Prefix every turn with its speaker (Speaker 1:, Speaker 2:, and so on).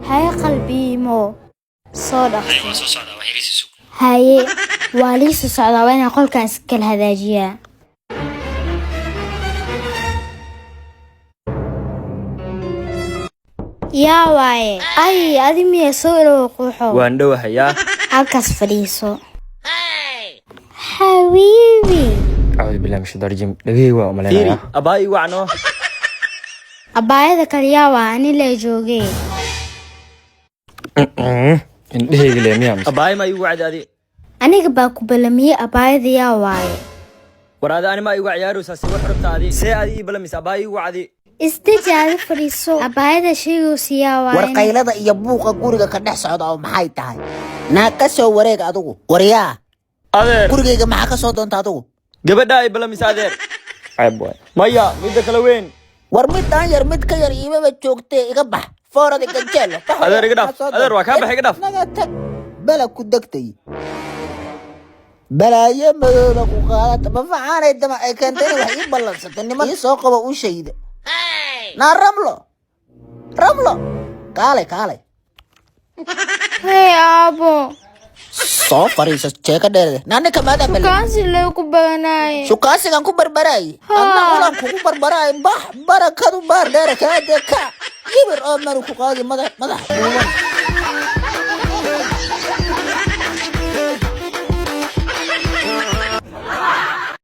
Speaker 1: هاي قلبي مو صادق
Speaker 2: أيوة صعدة وهي ليس سوق
Speaker 1: هاي واليس صعدة وين أقول كان سكل هداجية يا واي أي أدمي يسوي وقوحه
Speaker 3: واندوها يا
Speaker 1: هالكاس فريسو حبيبي
Speaker 4: أعوذ بالله من الشيطان الرجيم دقيقة وملينا
Speaker 3: فيري
Speaker 4: يا
Speaker 3: أباي وعنو
Speaker 1: أبايدك الياوا أني اللي جوجي
Speaker 4: دقيقة ليه ميامس
Speaker 3: أباي ما يوعد هذه
Speaker 1: أنا باكو بلمية أبايد يا واي
Speaker 3: وراد أنا ما يوعد يا روسا سوى حربت هذه سي هذه بلمس أباي وعدي
Speaker 1: استجاد فريسو أبايد شيء سيا واي
Speaker 5: warqaylada iyo buuqa guriga ka dhex socda oo maxay tahay naa ka soo wareeg adigu waryaa
Speaker 3: أذير
Speaker 5: gurigayga maxaa ka soo doonta adigu
Speaker 3: قبل أي بلمس أذير
Speaker 4: عيب واي
Speaker 3: مايا ميدا كلا وين
Speaker 5: war midaan yar mid ka yar iimaba joogtee iga bax foorada ganjeelo
Speaker 3: أذير قدف أذير وكان بحي قدف
Speaker 5: naga tag bala ku degtay balaayo madooba ku qaadata ma facaanay dama ay keentay wax ii ballansatay niman ii soo qaba u shayda naa ramlo kaale
Speaker 1: هاي أبو
Speaker 5: soo fariisa jeeka dheer naani kamaada bal
Speaker 1: كانسي لو كبرناي
Speaker 5: shukaasigan ku barbaray adna ulan kugu barbaray bax barakadu baar dheer ka deka kibir oo maru ku qaadi madax buuban